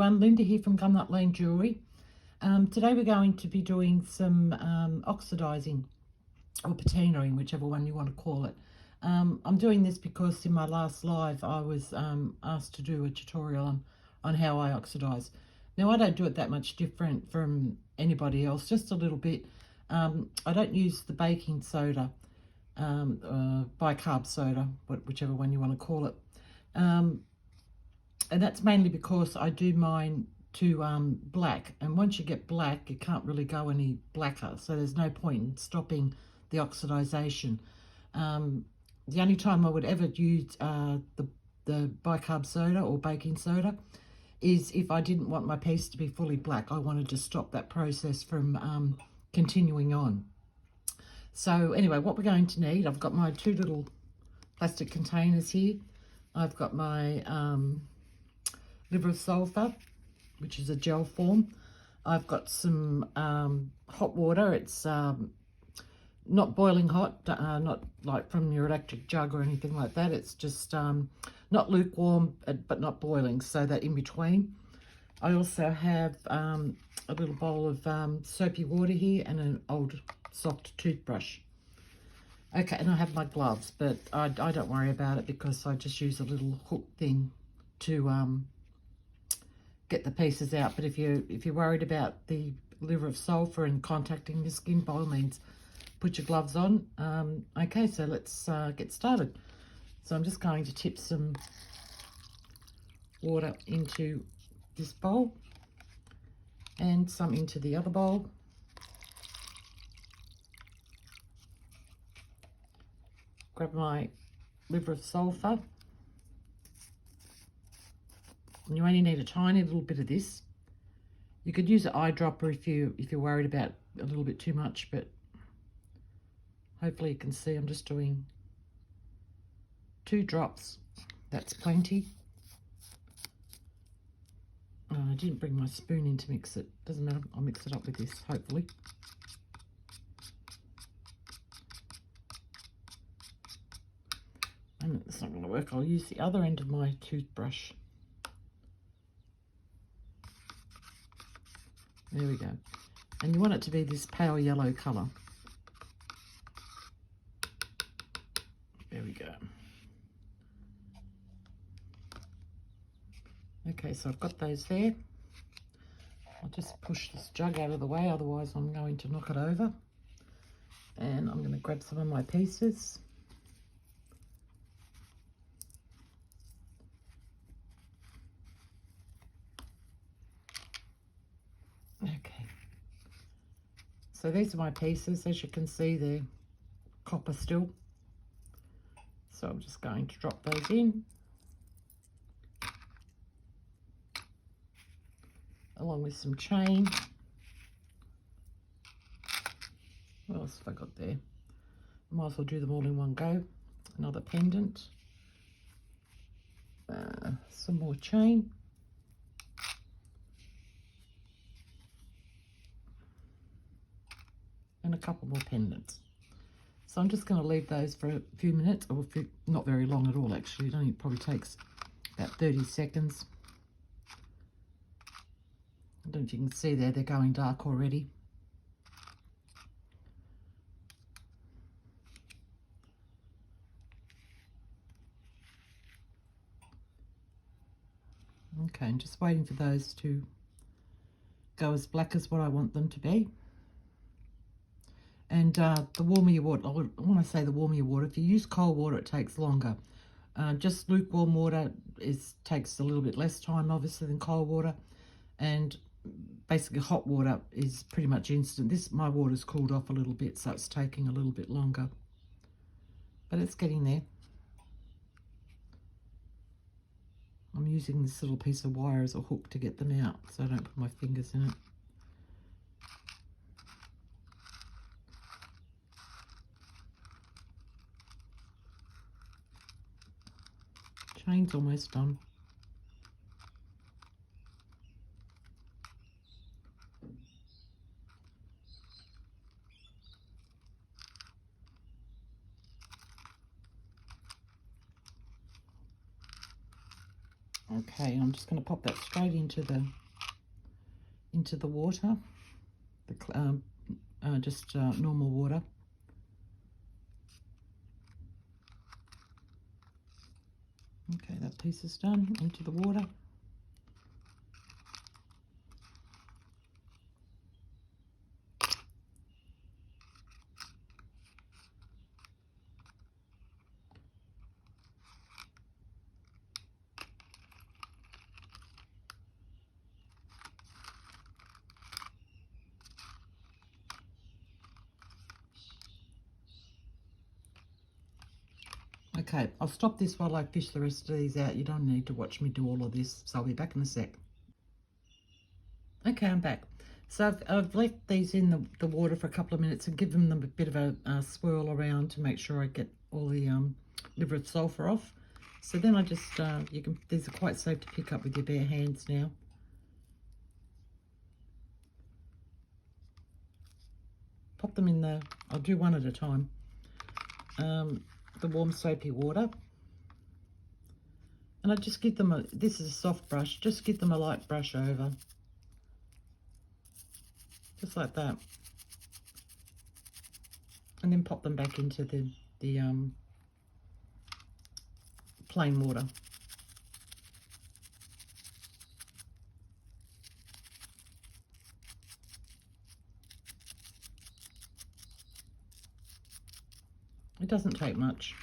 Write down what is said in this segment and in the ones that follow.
everyone, Linda here from Gumnut Lane Jewellery. Today we're going to be doing some oxidizing or patinaing, whichever one you want to call it. I'm doing this because in my last live I was asked to do a tutorial on how I oxidize. Now I don't do it that much different from anybody else, just a little bit. I don't use the baking soda, bicarb soda, whichever one you want to call it. And that's mainly because I do mine to black, and once you get black you can't really go any blacker, so there's no point in stopping the oxidization. The only time I would ever use the bicarb soda or baking soda is if I didn't want my piece to be fully black. I wanted to stop that process from continuing on. So anyway, what we're going to need, I've got my two little plastic containers here. I've got my liver of sulfur, which is a gel form. I've got some hot water. It's not boiling hot, not like from your electric jug or anything like that. It's just not lukewarm, but not boiling, so that in between. I also have a little bowl of soapy water here and an old soft toothbrush. Okay, and I have my gloves, but I don't worry about it because I just use a little hook thing to get the pieces out. But if you're worried about the liver of sulfur and contacting your skin, by all means put your gloves on. Okay, so let's get started. So I'm just going to tip some water into this bowl and some into the other bowl. Grab my liver of sulfur. And you only need a tiny little bit of this. You could use an eyedropper if you're worried about a little bit too much, but hopefully you can see I'm just doing 2 drops. That's plenty. Oh, I didn't bring my spoon in to mix it. Doesn't matter, I'll mix it up with this, hopefully. And it's not going to work. I'll use the other end of my toothbrush. There we go. And you want it to be this pale yellow colour. There we go. Okay, so I've got those there. I'll just push this jug out of the way, otherwise I'm going to knock it over. And I'm going to grab some of my pieces. Okay, so these are my pieces. As you can see, they're copper still, so I'm just going to drop those in along with some chain. What else have I got there? I might as well do them all in one go. Another pendant, some more chain, and a couple more pendants. So I'm just going to leave those for a few minutes, or not very long at all actually. It probably takes about 30 seconds. I don't know if you can see there, they're going dark already. Okay, I'm just waiting for those to go as black as what I want them to be. And the warmer your water, I want to say the warmer your water. If you use cold water, it takes longer. Just lukewarm water takes a little bit less time, obviously, than cold water. And basically hot water is pretty much instant. My water's cooled off a little bit, so it's taking a little bit longer. But it's getting there. I'm using this little piece of wire as a hook to get them out, so I don't put my fingers in it. Chain's almost done. Okay, I'm just going to pop that straight into the water, just normal water. Okay, that piece is done. Into the water. Okay, I'll stop this while I fish the rest of these out. You don't need to watch me do all of this, so I'll be back in a sec. Okay, I'm back. So I've left these in the water for a couple of minutes and given them a bit of a swirl around to make sure I get all the liver of sulphur off. So then I just, these are quite safe to pick up with your bare hands now. Pop them in I'll do one at a time, the warm soapy water. And I just give them this is a soft brush, just give them a light brush over. Just like that. And then pop them back into the plain water. It doesn't take much.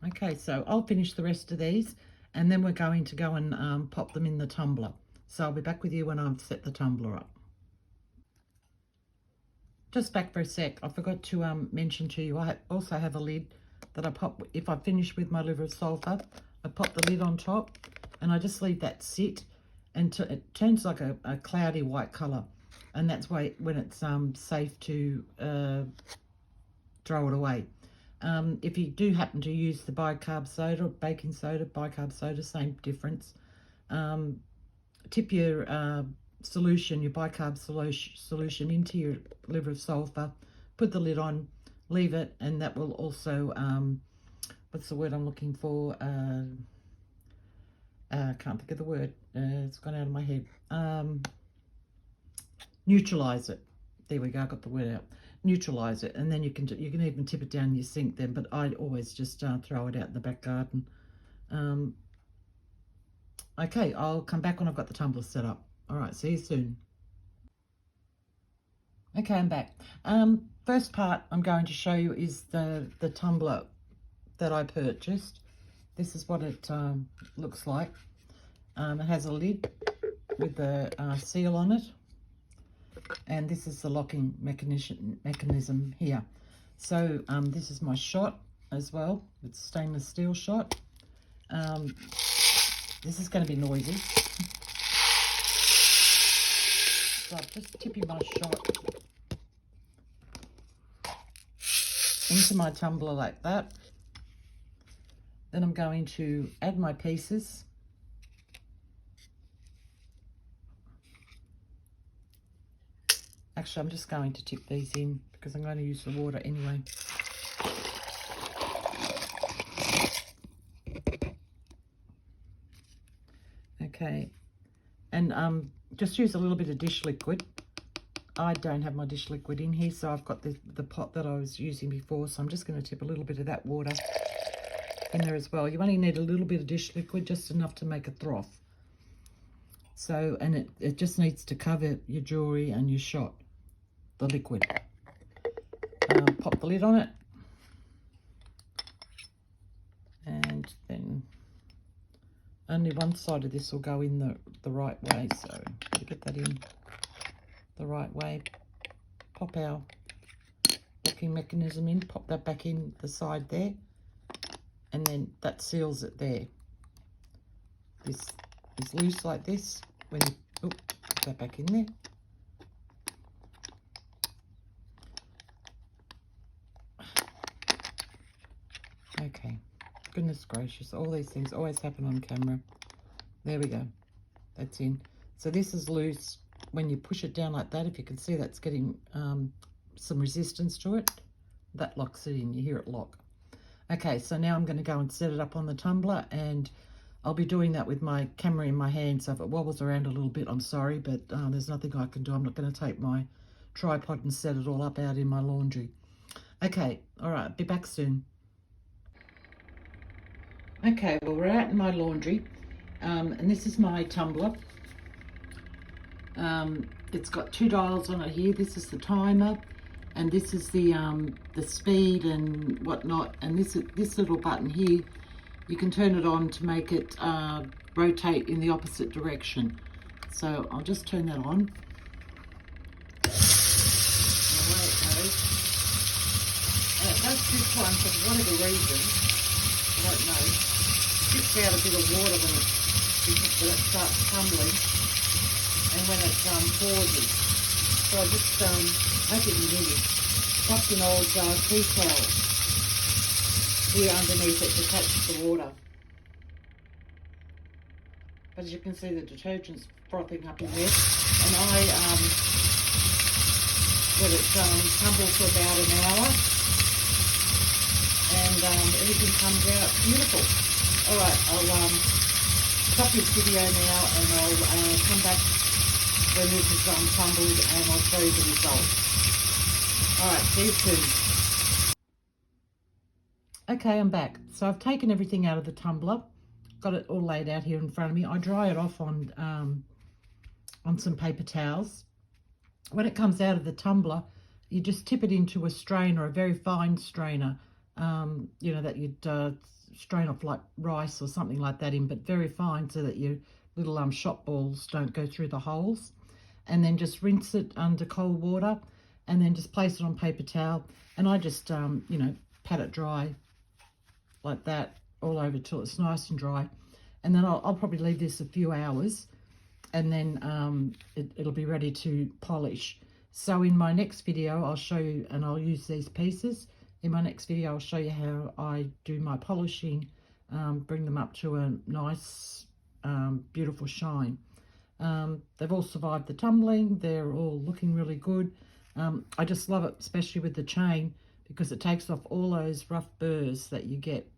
Okay, so I'll finish the rest of these and then we're going to go and pop them in the tumbler. So I'll be back with you when I've set the tumbler up. Just back for a sec, I forgot to mention to you, I also have a lid that I pop, if I finish with my liver of sulphur, I pop the lid on top and I just leave that sit until it turns like a cloudy white colour. And that's why when it's safe to throw it away. If you do happen to use the bicarb soda or baking soda, bicarb soda, same difference. Tip your solution, your bicarb solution into your liver of sulphur, put the lid on, leave it, and that will also, what's the word I'm looking for? Can't think of the word. It's gone out of my head. Neutralize it. There we go, I got the word out. Neutralize it, and then you can even tip it down your sink then, but I always just throw it out in the back garden. Okay, I'll come back when I've got the tumbler set up. All right, see you soon. Okay, I'm back. First part I'm going to show you is the tumbler that I purchased. This is what it looks like. It has a lid with the seal on it. And this is the locking mechanism here. So this is my shot as well. It's stainless steel shot. This is going to be noisy. So I'm just tipping my shot into my tumbler like that. Then I'm going to add my pieces. Actually, I'm just going to tip these in because I'm going to use the water anyway. Okay, and just use a little bit of dish liquid. I don't have my dish liquid in here, so I've got the pot that I was using before, so I'm just going to tip a little bit of that water in there as well. You only need a little bit of dish liquid, just enough to make a froth. So, and it just needs to cover your jewellery and your shot, the liquid. Pop the lid on it. And then only one side of this will go in the right way. So you get that in the right way. Pop our locking mechanism in, pop that back in the side there. And then that seals it there. This is loose like this. When you put that back in there. Goodness gracious, all these things always happen on camera. There we go. That's in. So this is loose. When you push it down like that, if you can see, that's getting some resistance to it. That locks it in. You hear it lock. Okay, so now I'm going to go and set it up on the tumbler, and I'll be doing that with my camera in my hand. So if it wobbles around a little bit, I'm sorry, but there's nothing I can do. I'm not going to take my tripod and set it all up out in my laundry. Okay, all right, be back soon. Okay, well, we're out in my laundry, and this is my tumbler. It's got 2 dials on it here. This is the timer, and this is the speed and whatnot. And this little button here, you can turn it on to make it rotate in the opposite direction. So I'll just turn that on. And away it goes. And it does this one for whatever reason, I don't know, spits out a bit of water when it starts tumbling, and when it pauses. So I just make it really stuffed in old tea towels here underneath it to catch the water. As you can see, the detergent's frothing up in there, and I let it tumble for about an hour, and everything comes out beautiful. All right, I'll stop this video now, and I'll come back when this is tumbled, and I'll show you the results. All right, see you soon. Okay, I'm back. So I've taken everything out of the tumbler, got it all laid out here in front of me. I dry it off on some paper towels. When it comes out of the tumbler, you just tip it into a strainer, a very fine strainer, you know, that you'd strain off like rice or something like that in, but very fine, so that your little shot balls don't go through the holes. And then just rinse it under cold water, and then just place it on paper towel. And I just, you know, pat it dry like that all over till it's nice and dry. And then I'll probably leave this a few hours, and then it'll be ready to polish. So in my next video, I'll show you, and I'll use these pieces. In my next video, I'll show you how I do my polishing, bring them up to a nice, beautiful shine. They've all survived the tumbling. They're all looking really good. I just love it, especially with the chain, because it takes off all those rough burrs that you get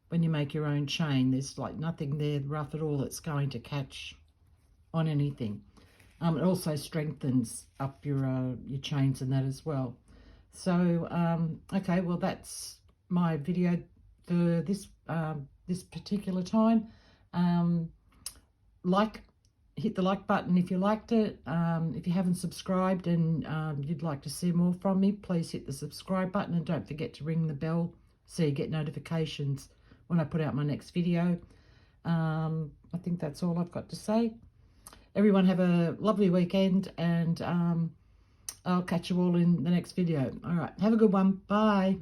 when you make your own chain. There's like nothing there rough at all that's going to catch on anything. It also strengthens up your chains and that as well. So okay, well, that's my video for this this particular time. Hit the like button if you liked it. If you haven't subscribed and you'd like to see more from me, please hit the subscribe button, and don't forget to ring the bell so you get notifications when I put out my next video. I think that's all I've got to say. Everyone have a lovely weekend, and I'll catch you all in the next video. All right, have a good one. Bye.